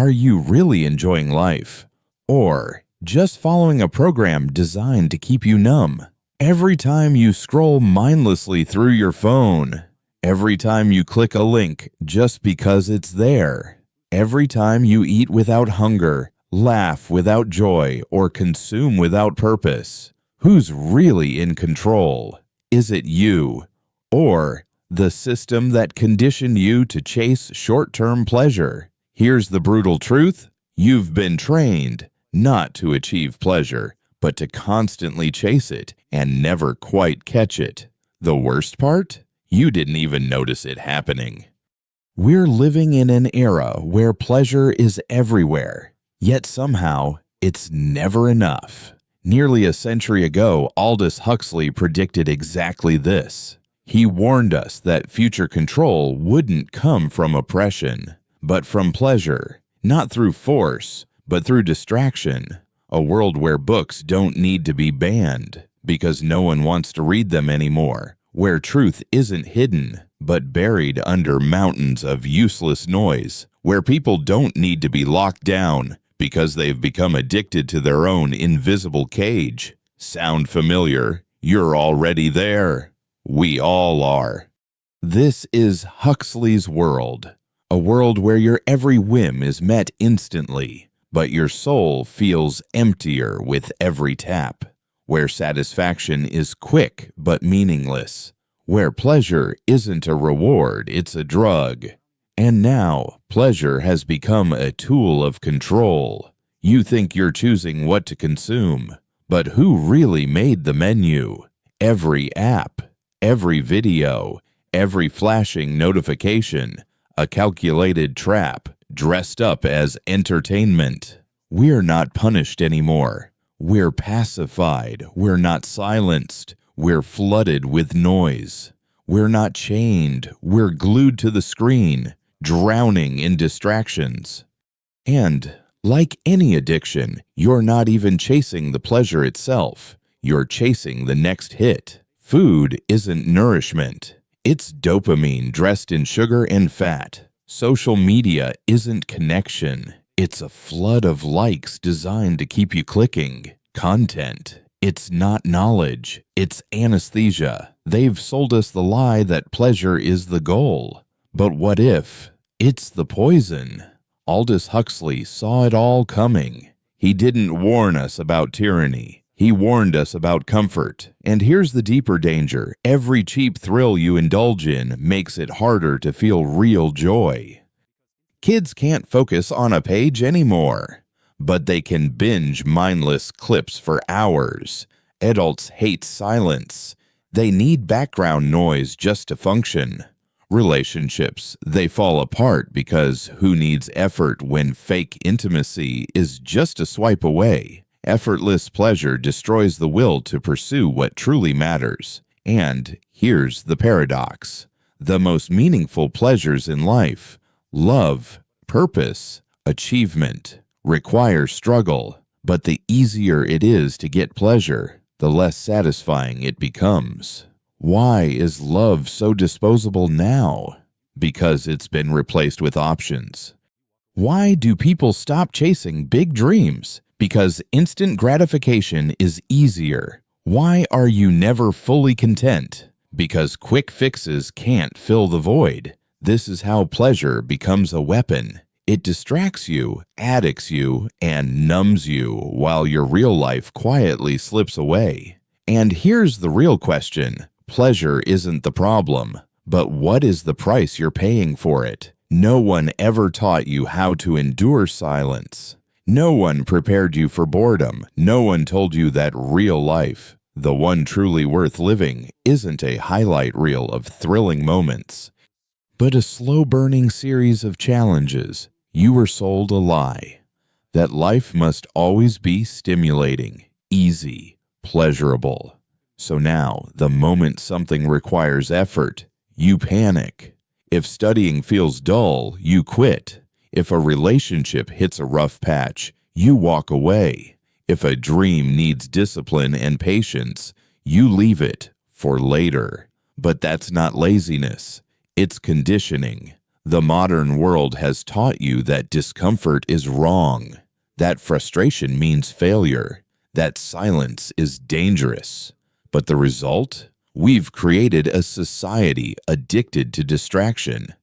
are you really enjoying life? Or just following a program designed to keep you numb? Every time you scroll mindlessly through your phone, every time you click a link just because it's there, every time you eat without hunger, laugh without joy, or consume without purpose, who's really in control? Is it you, or the system that conditioned you to chase short-term pleasure? Here's the brutal truth. You've been trained not to achieve pleasure, but to constantly chase it and never quite catch it. The worst part? You didn't even notice it happening. We're living in an era where pleasure is everywhere, yet somehow it's never enough. Nearly a century ago, Aldous Huxley predicted exactly this. He warned us that future control wouldn't come from oppression, but from pleasure, not through force, but through distraction. A world where books don't need to be banned because no one wants to read them anymore, where truth isn't hidden but buried under mountains of useless noise, where people don't need to be locked down because they've become addicted to their own invisible cage. Sound familiar? You're already there. We all are. This is Huxley's world, a world where your every whim is met instantly, but your soul feels emptier with every tap, where satisfaction is quick but meaningless, where pleasure isn't a reward, it's a drug. And now, pleasure has become a tool of control. You think you're choosing what to consume, but who really made the menu? Every app, every video, every flashing notification, a calculated trap dressed up as entertainment. We're not punished anymore. We're pacified. We're not silenced. We're flooded with noise. We're not chained. We're glued to the screen, drowning in distractions. And, like any addiction, you're not even chasing the pleasure itself. You're chasing the next hit. Food isn't nourishment. It's dopamine dressed in sugar and fat. Social media isn't connection. It's a flood of likes designed to keep you clicking. Content. It's not knowledge. It's anesthesia. They've sold us the lie that pleasure is the goal. But what if it's the poison? Aldous Huxley saw it all coming. He didn't warn us about tyranny. He warned us about comfort. And here's the deeper danger. Every cheap thrill you indulge in makes it harder to feel real joy. Kids can't focus on a page anymore, but they can binge mindless clips for hours. Adults hate silence. They need background noise just to function. Relationships, they fall apart because who needs effort when fake intimacy is just a swipe away? Effortless pleasure destroys the will to pursue what truly matters. And here's the paradox. The most meaningful pleasures in life, love, purpose, achievement, require struggle. But the easier it is to get pleasure, the less satisfying it becomes. Why is love so disposable now? Because it's been replaced with options. Why do people stop chasing big dreams? Because instant gratification is easier. Why are you never fully content? Because quick fixes can't fill the void. This is how pleasure becomes a weapon. It distracts you, addicts you, and numbs you while your real life quietly slips away. And here's the real question. Pleasure isn't the problem, but what is the price you're paying for it? No one ever taught you how to endure silence. No one prepared you for boredom. No one told you that real life, the one truly worth living, isn't a highlight reel of thrilling moments, but a slow-burning series of challenges. You were sold a lie, that life must always be stimulating, easy, pleasurable. So now, the moment something requires effort, you panic. If studying feels dull, you quit. If a relationship hits a rough patch, you walk away. If a dream needs discipline and patience, you leave it for later. But that's not laziness. It's conditioning. The modern world has taught you that discomfort is wrong, that frustration means failure, that silence is dangerous. But the result? We've created a society addicted to distraction.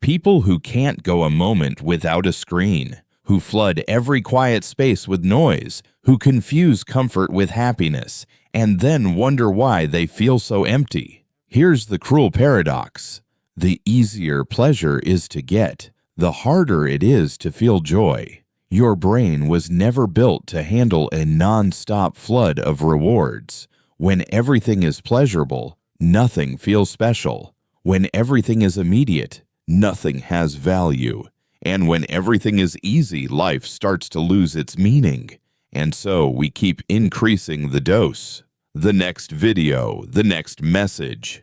People who can't go a moment without a screen, who flood every quiet space with noise, who confuse comfort with happiness, and then wonder why they feel so empty. Here's the cruel paradox. The easier pleasure is to get, the harder it is to feel joy. Your brain was never built to handle a non-stop flood of rewards. When everything is pleasurable, nothing feels special. When everything is immediate, nothing has value. And when everything is easy, life starts to lose its meaning. And so we keep increasing the dose. The next video, the next message,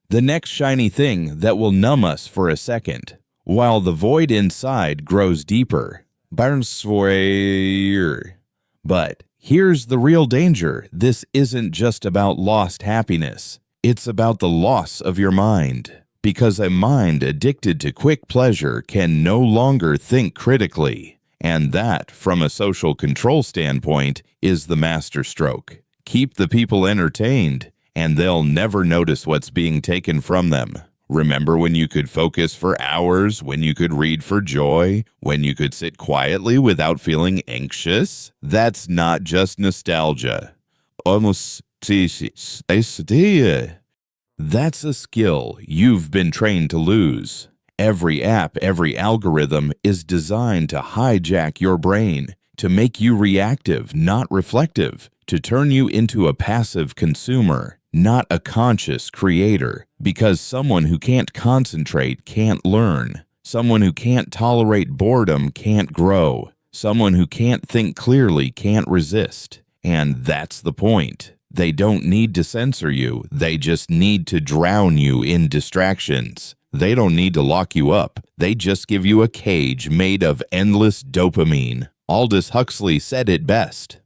the next shiny thing that will numb us for a second, while the void inside grows deeper. But here's the real danger. This isn't just about lost happiness. It's about the loss of your mind. Because a mind addicted to quick pleasure can no longer think critically. And that, from a social control standpoint, is the masterstroke. Keep the people entertained, and they'll never notice what's being taken from them. Remember when you could focus for hours, when you could read for joy, when you could sit quietly without feeling anxious? That's not just nostalgia. That's a skill you've been trained to lose. Every app, every algorithm is designed to hijack your brain, to make you reactive, not reflective, to turn you into a passive consumer, not a conscious creator. Because someone who can't concentrate can't learn. Someone who can't tolerate boredom can't grow. Someone who can't think clearly can't resist. And that's the point. They don't need to censor you. They just need to drown you in distractions. They don't need to lock you up. They just give you a cage made of endless dopamine. Aldous Huxley said it best.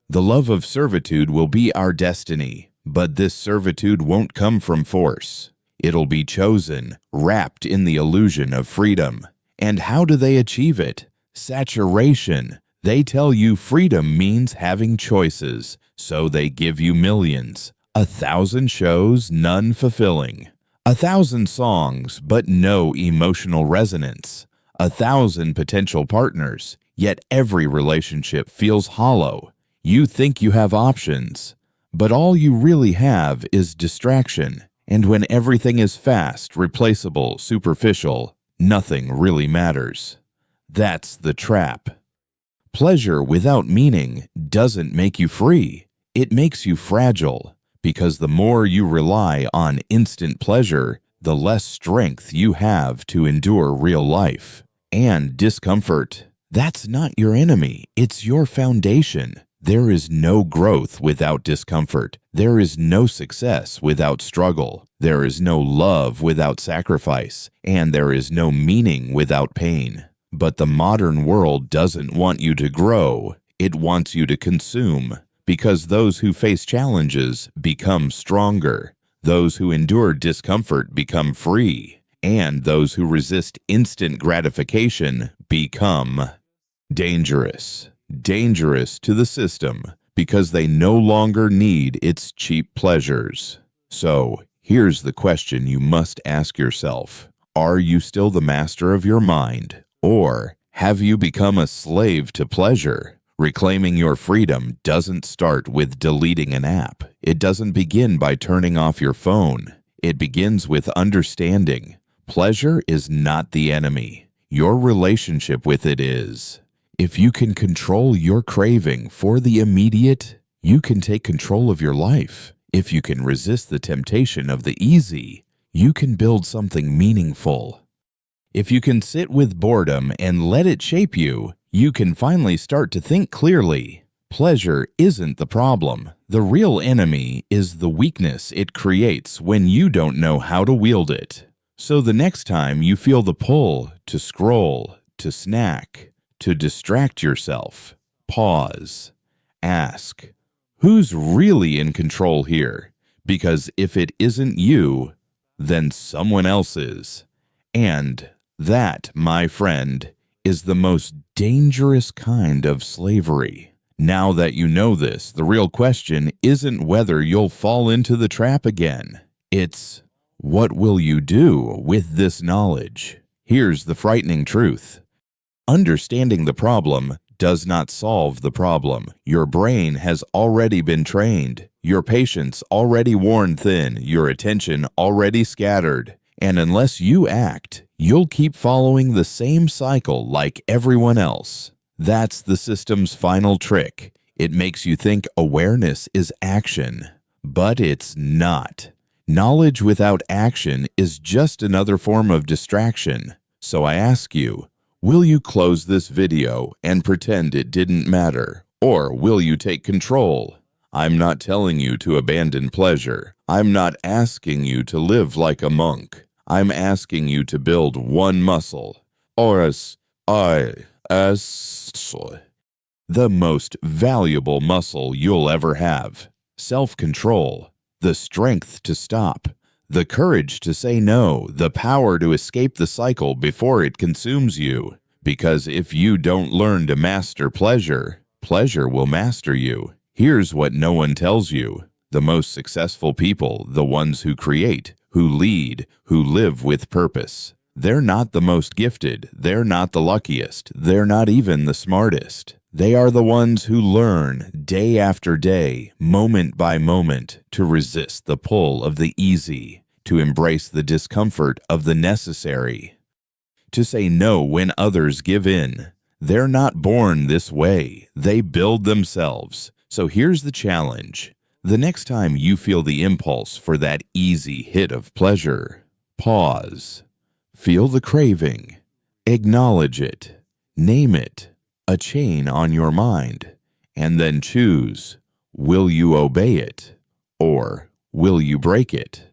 The love of servitude will be our destiny, but this servitude won't come from force. It'll be chosen, wrapped in the illusion of freedom. And how do they achieve it? Saturation. They tell you freedom means having choices, so they give you millions. 1,000 shows, none fulfilling. 1,000 songs, but no emotional resonance. 1,000 potential partners, yet every relationship feels hollow. You think you have options, but all you really have is distraction. And when everything is fast, replaceable, superficial, nothing really matters. That's the trap. Pleasure without meaning doesn't make you free. It makes you fragile, because the more you rely on instant pleasure, the less strength you have to endure real life. And discomfort, that's not your enemy, it's your foundation. There is no growth without discomfort. There is no success without struggle. There is no love without sacrifice. And there is no meaning without pain. But the modern world doesn't want you to grow. It wants you to consume. Because those who face challenges become stronger. Those who endure discomfort become free. And those who resist instant gratification become dangerous. Dangerous to the system because they no longer need its cheap pleasures. So, here's the question you must ask yourself. Are you still the master of your mind? Or have you become a slave to pleasure? Reclaiming your freedom doesn't start with deleting an app. It doesn't begin by turning off your phone. It begins with understanding. Pleasure is not the enemy. Your relationship with it is. If you can control your craving for the immediate, you can take control of your life. If you can resist the temptation of the easy, you can build something meaningful. If you can sit with boredom and let it shape you, you can finally start to think clearly. Pleasure isn't the problem. The real enemy is the weakness it creates when you don't know how to wield it. So the next time you feel the pull to scroll, to snack, to distract yourself, pause. Ask, who's really in control here? Because if it isn't you, then someone else is. And that, my friend, is the most dangerous kind of slavery. Now that you know this, the real question isn't whether you'll fall into the trap again. It's, what will you do with this knowledge? Here's the frightening truth. Understanding the problem does not solve the problem. Your brain has already been trained, your patience already worn thin, your attention already scattered. And unless you act, you'll keep following the same cycle like everyone else. That's the system's final trick. It makes you think awareness is action, but it's not. Knowledge without action is just another form of distraction. So I ask you, will you close this video and pretend it didn't matter? Or will you take control? I'm not telling you to abandon pleasure. I'm not asking you to live like a monk. I'm asking you to build one muscle, the most valuable muscle you'll ever have. Self-control, the strength to stop, the courage to say no, the power to escape the cycle before it consumes you. Because if you don't learn to master pleasure, pleasure will master you. Here's what no one tells you. The most successful people, the ones who create, who lead, who live with purpose. They're not the most gifted, they're not the luckiest, they're not even the smartest. They are the ones who learn day after day, moment by moment, to resist the pull of the easy, to embrace the discomfort of the necessary, to say no when others give in. They're not born this way, they build themselves. So here's the challenge. The next time you feel the impulse for that easy hit of pleasure, pause. Feel the craving. Acknowledge it. Name it. A chain on your mind. And then choose, will you obey it? Or will you break it?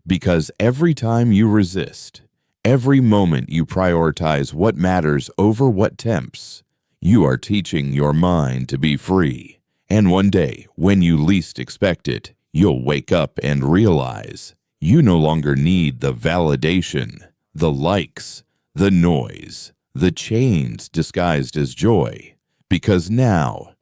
Because every time you resist, every moment you prioritize what matters over what tempts, you are teaching your mind to be free. And one day, when you least expect it, you'll wake up and realize you no longer need the validation, the likes, the noise, the chains disguised as joy, because now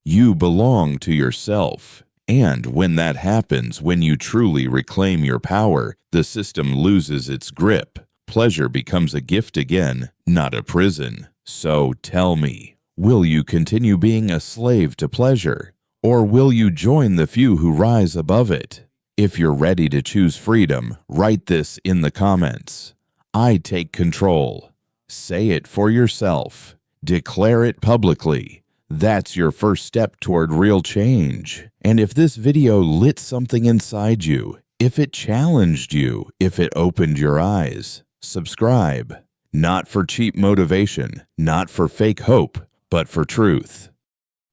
you belong to yourself. And when that happens, when you truly reclaim your power, the system loses its grip. Pleasure becomes a gift again, not a prison. So tell me, will you continue being a slave to pleasure, or will you join the few who rise above it? If you're ready to choose freedom, write this in the comments. I take control. Say it for yourself. Declare it publicly. That's your first step toward real change. And if this video lit something inside you, if it challenged you, if it opened your eyes, subscribe. Not for cheap motivation, not for fake hope, but for truth.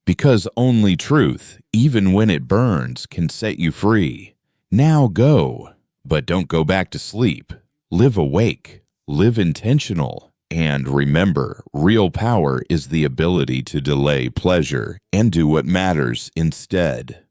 Because only truth, even when it burns, can set you free. Now go, but don't go back to sleep. Live awake, live intentional, and remember, real power is the ability to delay pleasure and do what matters instead.